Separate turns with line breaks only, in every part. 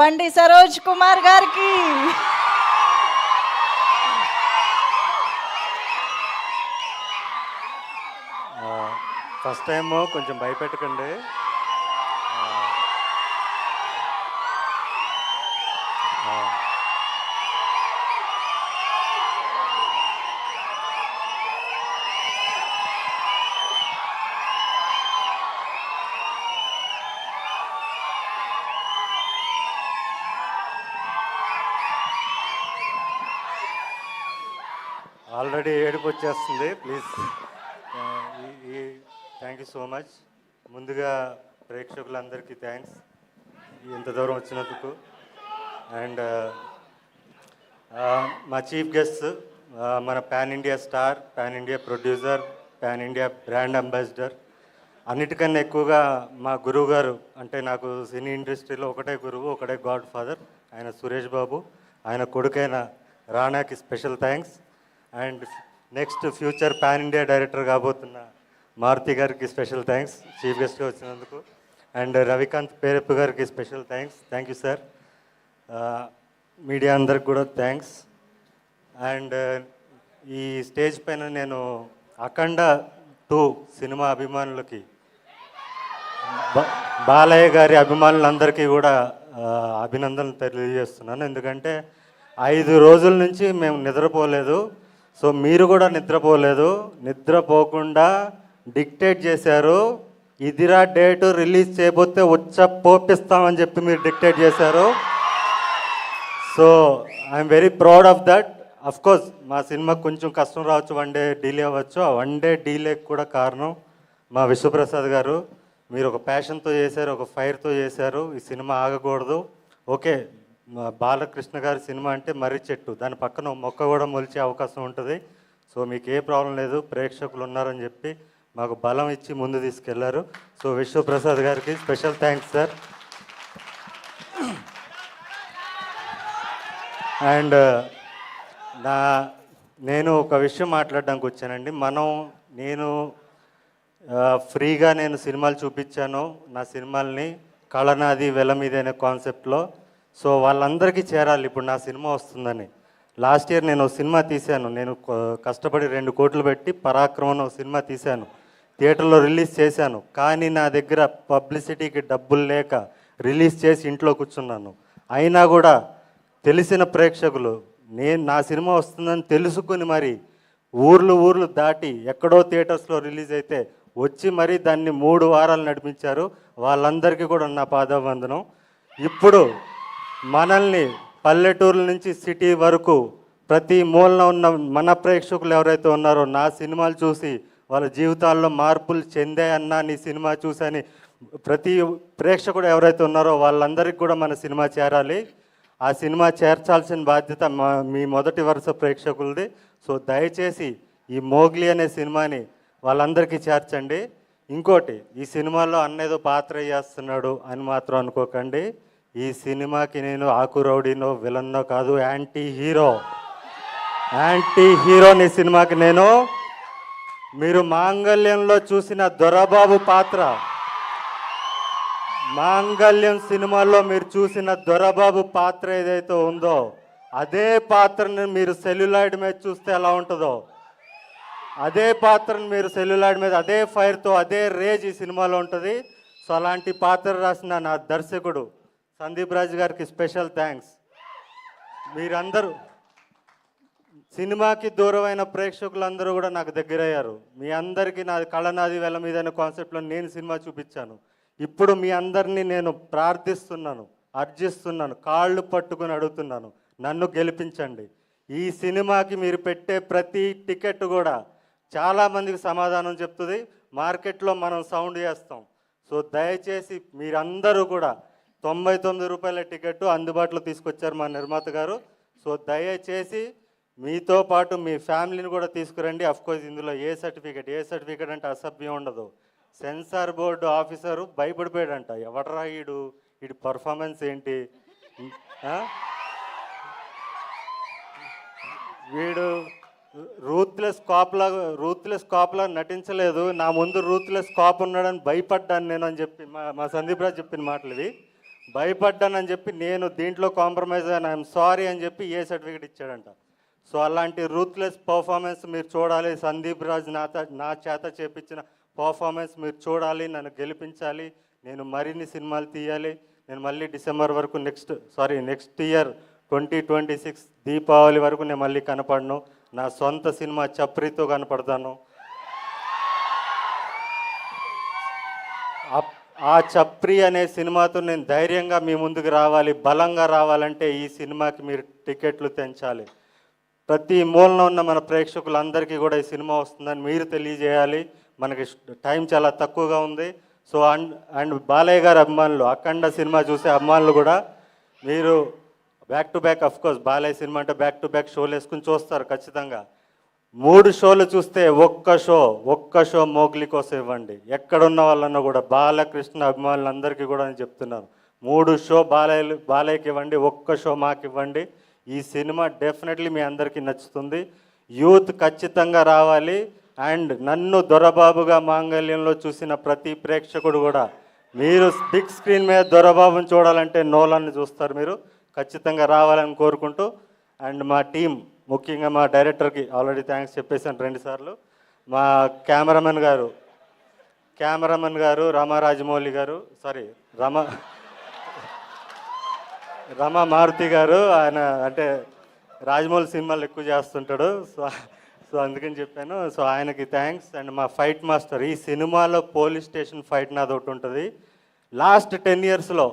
బండి సరోజ్ కుమార్ గారికి
first time కొంచెం భయపెట్టకండి. ఆల్రెడీ ఏడుపు వచ్చేస్తుంది. Please, thank you so much. ముందుగా ప్రేక్షకులందరికీ థ్యాంక్స్ ఇంత దూరం వచ్చినందుకు. అండ్ మా చీఫ్ గెస్ట్, మన pan India star, pan India producer, pan India brand ambassador, అన్నిటికన్నా ఎక్కువగా మా గురువు గారు, అంటే నాకు సినీ ఇండస్ట్రీలో ఒకటే గురువు, ఒకటే గాడ్ ఫాదర్, ఆయన సురేష్ బాబు. ఆయన కొడుకైన రాణాకి special thanks. And next future pan India director కాబోతున్న మారుతి గారికి స్పెషల్ థ్యాంక్స్ చీఫ్ గెస్ట్గా వచ్చినందుకు. అండ్ రవికాంత్ పేరెప్ప గారికి special thanks. Thank you sir. Media అందరికి కూడా థ్యాంక్స్. అండ్ ఈ స్టేజ్ పైన నేను అఖండ 2 సినిమా అభిమానులకి, బాలయ్య గారి అభిమానులందరికీ కూడా అభినందనలు తెలియజేస్తున్నాను. ఎందుకంటే 5 రోజుల నుంచి మేము నిద్రపోలేదు. సో మీరు కూడా నిద్రపోలేదు. నిద్రపోకుండా డిక్టేట్ చేశారు. ఇదిరా డేటు, రిలీజ్ చేయబోతే పోపిస్తామని చెప్పి మీరు డిక్టేట్ చేశారు. So I'm very proud of that. Of course మా సినిమాకి కొంచెం కష్టం రావచ్చు, 1 డే డిలే అవ్వచ్చు. ఆ 1 డే డిలేకి కూడా కారణం మా విశ్వప్రసాద్ గారు. మీరు ఒక ప్యాషన్తో చేశారు, ఒక ఫైర్తో చేశారు. ఈ సినిమా ఆగకూడదు. ఓకే, బాలకృష్ణ గారి సినిమా అంటే మర్రి చెట్టు, దాని పక్కన మొక్క కూడా మొలిచే అవకాశం ఉంటుంది. సో మీకు ఏ ప్రాబ్లం లేదు, ప్రేక్షకులు ఉన్నారని చెప్పి మాకు బలం ఇచ్చి ముందు తీసుకెళ్లారు. సో విశ్వప్రసాద్ గారికి స్పెషల్ థ్యాంక్స్ సార్. అండ్ నేను ఒక విషయం మాట్లాడడానికి వచ్చానండి. నేను ఫ్రీగా సినిమాలు చూపించాను, నా సినిమాల్ని కళనాది వెల మీద అనే కాన్సెప్ట్లో. సో వాళ్ళందరికీ చేరాలి ఇప్పుడు నా సినిమా వస్తుందని. లాస్ట్ ఇయర్ నేను సినిమా తీశాను. నేను కష్టపడి 2 కోట్లు పెట్టి పరాక్రమం సినిమా తీశాను, థియేటర్లో రిలీజ్ చేశాను. కానీ నా దగ్గర పబ్లిసిటీకి డబ్బులు లేక రిలీజ్ చేసి ఇంట్లో కూర్చున్నాను. అయినా కూడా తెలిసిన ప్రేక్షకులు నా సినిమా వస్తుందని తెలుసుకుని మరి ఊర్లు దాటి ఎక్కడో థియేటర్స్లో రిలీజ్ అయితే వచ్చి మరి దాన్ని 3 వారాలు నడిపించారు. వాళ్ళందరికీ కూడా నా పాదాభివందనం. ఇప్పుడు మనల్ని పల్లెటూరుల నుంచి సిటీ వరకు ప్రతి మూలన ఉన్న మన ప్రేక్షకులు ఎవరైతే ఉన్నారో నా సినిమాలు చూసి వాళ్ళ జీవితాల్లో మార్పులు చెందాయన్నా నీ సినిమా చూసని ప్రతి ప్రేక్షకుడు ఎవరైతే ఉన్నారో వాళ్ళందరికీ కూడా మన సినిమా చేరాలి. ఆ సినిమా చేర్చాల్సిన బాధ్యత మీ మొదటి వరుస ప్రేక్షకులది. సో దయచేసి ఈ మోగ్లీ అనే సినిమాని వాళ్ళందరికీ చేర్చండి. ఇంకోటి, ఈ సినిమాలో అన్నేదో పాత్ర చేస్తున్నాడు అని మాత్రం అనుకోకండి. ఈ సినిమాకి నేను ఆకురౌడీనో విలన్నో కాదు, యాంటీ హీరోని సినిమాకి నేను. మీరు మాంగళ్యంలో చూసిన దొరబాబు పాత్ర, మాంగళ్యం సినిమాలో మీరు చూసిన దొరబాబు పాత్ర ఏదైతే ఉందో అదే పాత్రని మీరు సెల్యులాయిడ్ మీద చూస్తే ఎలా ఉంటుందో అదే పాత్రను మీరు సెల్యులాయిడ్ మీద అదే ఫైర్తో అదే రేజ్ ఈ సినిమాలో ఉంటుంది. సో అలాంటి పాత్ర రాసిన నా దర్శకుడు సందీప్ రాజ్ గారికి స్పెషల్ థ్యాంక్స్. మీరందరూ సినిమాకి దూరమైన ప్రేక్షకులందరూ కూడా నాకు దగ్గరయ్యారు. మీ అందరికీ నా కళనాది వెల మీద అనే కాన్సెప్ట్లో నేను సినిమా చూపించాను. ఇప్పుడు మీ అందరినీ నేను ప్రార్థిస్తున్నాను, అర్జిస్తున్నాను, కాళ్ళు పట్టుకుని అడుగుతున్నాను, నన్ను గెలిపించండి. ఈ సినిమాకి మీరు పెట్టే ప్రతి టికెట్ కూడా చాలామందికి సమాధానం చెప్తుంది. మార్కెట్లో మనం సౌండ్ చేస్తాం. సో దయచేసి మీరందరూ కూడా 99 రూపాయల టికెట్ అందుబాటులో తీసుకొచ్చారు మా నిర్మాత గారు. సో దయచేసి మీతో పాటు మీ ఫ్యామిలీని కూడా తీసుకురండి. అఫ్కోర్స్ ఇందులో ఏ సర్టిఫికేట్ అంటే అసభ్యం ఉండదు. సెన్సార్ బోర్డు ఆఫీసరు భయపడిపోయాడంట, ఎవడరా వీడి పర్ఫార్మెన్స్ ఏంటి, వీడు రూత్లెస్ కాప్లా నటించలేదు, నా ముందు రూత్లెస్ కాప్ ఉన్నాడని భయపడ్డాను నేను అని చెప్పి మా సందీప్ రాజ్ చెప్పిన మాటలు ఇవి. భయపడ్డానని చెప్పి నేను దీంట్లో కాంప్రమైజ్ అయ్యాను, ఐఎమ్ సారీ అని చెప్పి ఏ సర్టిఫికేట్ ఇచ్చాడంట. సో అలాంటి రూత్లెస్ పర్ఫార్మెన్స్ మీరు చూడాలి. సందీప్ రాజ్ నా చేత చేపించిన పర్ఫార్మెన్స్ మీరు చూడాలి, నన్ను గెలిపించాలి, నేను మరిన్ని సినిమాలు తీయాలి. నేను మళ్ళీ డిసెంబర్ వరకు నెక్స్ట్ ఇయర్ 2026 దీపావళి వరకు నేను మళ్ళీ కనపడను. నా సొంత సినిమా చప్రితో కనపడతాను. ఆ చప్రి అనే సినిమాతో నేను ధైర్యంగా మీ ముందుకు రావాలి. బలంగా రావాలంటే ఈ సినిమాకి మీరు టికెట్లు తెంచాలి. ప్రతి మూలన ఉన్న మన ప్రేక్షకులందరికీ కూడా ఈ సినిమా వస్తుందని మీరు తెలియజేయాలి. మనకి టైం చాలా తక్కువగా ఉంది. సో అండ్ బాలయ్య గారి అభిమానులు, అఖండ సినిమా చూసే అభిమానులు కూడా మీరు back to back, of course Balayya cinema అంటే బ్యాక్ టు బ్యాక్ షోలు వేసుకుని చూస్తారు ఖచ్చితంగా. 3 షోలు చూస్తే ఒక్క షో మోగ్లీ కోసం ఇవ్వండి. ఎక్కడున్న వాళ్ళన్నా కూడా బాలకృష్ణ అభిమానులందరికీ కూడా నేను చెప్తున్నాను, 3 షో బాలయ్యకి ఇవ్వండి, ఒక్క షో మాకు ఇవ్వండి. ఈ సినిమా డెఫినెట్లీ మీ అందరికీ నచ్చుతుంది. యూత్ ఖచ్చితంగా రావాలి. అండ్ నన్ను దొరబాబుగా మాంగళ్యంలో చూసిన ప్రతి ప్రేక్షకుడు కూడా, మీరు బిగ్ స్క్రీన్ మీద దొరబాబుని చూడాలంటే నోలాన్ని చూస్తారు. మీరు ఖచ్చితంగా రావాలని కోరుకుంటూ, అండ్ మా టీం, ముఖ్యంగా మా డైరెక్టర్కి ఆల్రెడీ థ్యాంక్స్ చెప్పేసాను 2 సార్లు. మా కెమెరామెన్ గారు రామారాజమౌళి గారు, రమా మారుతి గారు, ఆయన అంటే రాజమౌళి సినిమాలు ఎక్కువ చేస్తుంటాడు. సో అందుకని చెప్పాను. సో ఆయనకి థ్యాంక్స్. అండ్ మా ఫైట్ మాస్టర్, ఈ సినిమాలో పోలీస్ స్టేషన్ ఫైట్ నాది ఒకటి ఉంటుంది. లాస్ట్ 10 ఇయర్స్లో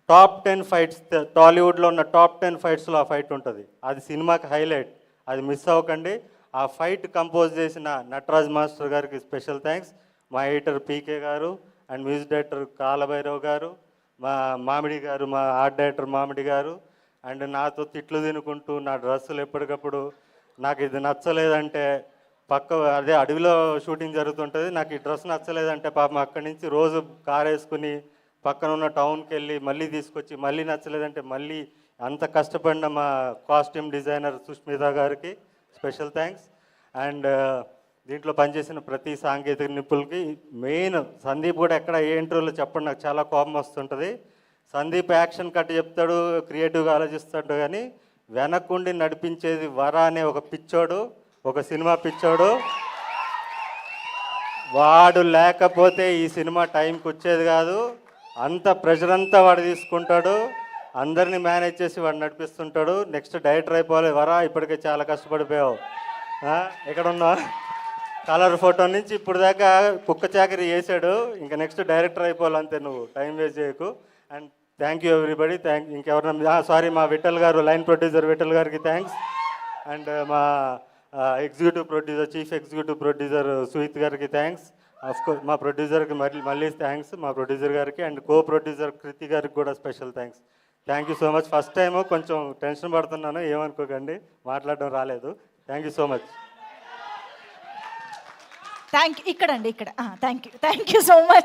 టాప్ 10 ఫైట్స్, టాలీవుడ్లో ఉన్న టాప్ 10 ఫైట్స్లో ఆ ఫైట్ ఉంటుంది. అది సినిమాకి హైలైట్, అది మిస్ అవ్వకండి. ఆ ఫైట్ కంపోజ్ చేసిన నటరాజ్ మాస్టర్ గారికి స్పెషల్ థ్యాంక్స్. మా ఎడిటర్ పీకే గారు అండ్ మ్యూజిక్ డైరెక్టర్ కాలభైరవ్ గారు, మా మామిడి గారు, మా ఆర్ట్ డైరెక్టర్ మామిడి గారు. అండ్ నాతో తిట్లు తినుకుంటూ నా డ్రెస్సులు ఎప్పటికప్పుడు, నాకు ఇది నచ్చలేదంటే అదే అడవిలో షూటింగ్ జరుగుతుంటుంది, నాకు ఈ డ్రెస్ నచ్చలేదంటే పాపం అక్కడి నుంచి రోజు కార్ వేసుకుని పక్కన ఉన్న టౌన్కి వెళ్ళి మళ్ళీ తీసుకొచ్చి, మళ్ళీ నచ్చలేదంటే మళ్ళీ, అంత కష్టపడిన మా కాస్ట్యూమ్ డిజైనర్ సుష్మిత గారికి స్పెషల్ థ్యాంక్స్. అండ్ దీంట్లో పనిచేసిన ప్రతి సాంకేతిక నిపుణులకి, మెయిన్ సందీప్ కూడా ఎక్కడ ఏ ఇంటర్వ్యూలో చెప్పండి, నాకు చాలా కోపం వస్తుంటుంది. సందీప్ యాక్షన్ కట్ చెప్తాడు, క్రియేటివ్గా ఆలోచిస్తాడు, కానీ వెనక్కుండి నడిపించేది వర అనే ఒక పిచ్చోడు, ఒక సినిమా పిచ్చోడు. వాడు లేకపోతే ఈ సినిమా టైంకి వచ్చేది కాదు. అంత ప్రెషర్ అంతా వాడు తీసుకుంటాడు, అందరినీ మేనేజ్ చేసి వాడు నడిపిస్తుంటాడు. నెక్స్ట్ డైరెక్టర్ అయిపోవాలి. వరా, ఇప్పటికే చాలా కష్టపడిపోయావు, ఎక్కడున్నా కలర్ ఫోటో నుంచి ఇప్పుడు దాకా కుక్క చాకరీ చేశాడు, ఇంకా నెక్స్ట్ డైరెక్టర్ అయిపోవాలి అంతే, నువ్వు టైం వేస్ట్ చేయకు. And thank you everybody. ఇంకెవరన్నా మా విఠల్ గారు, లైన్ ప్రొడ్యూసర్ విఠల్ గారికి థ్యాంక్స్. అండ్ మా చీఫ్ ఎగ్జిక్యూటివ్ ప్రొడ్యూసర్ సుహిత్ గారికి థ్యాంక్స్. అఫ్కోర్స్ మా ప్రొడ్యూసర్కి మళ్ళీ థ్యాంక్స్, మా ప్రొడ్యూసర్ గారికి. అండ్ కో ప్రొడ్యూసర్ కృతి గారికి కూడా special thanks. Thank you so much. First time కొంచెం టెన్షన్ పడుతున్నాను, ఏమనుకోకండి, మాట్లాడడం రాలేదు. Thank you so much.
Thank you. ఇక్కడ థ్యాంక్ యూ సో మచ్.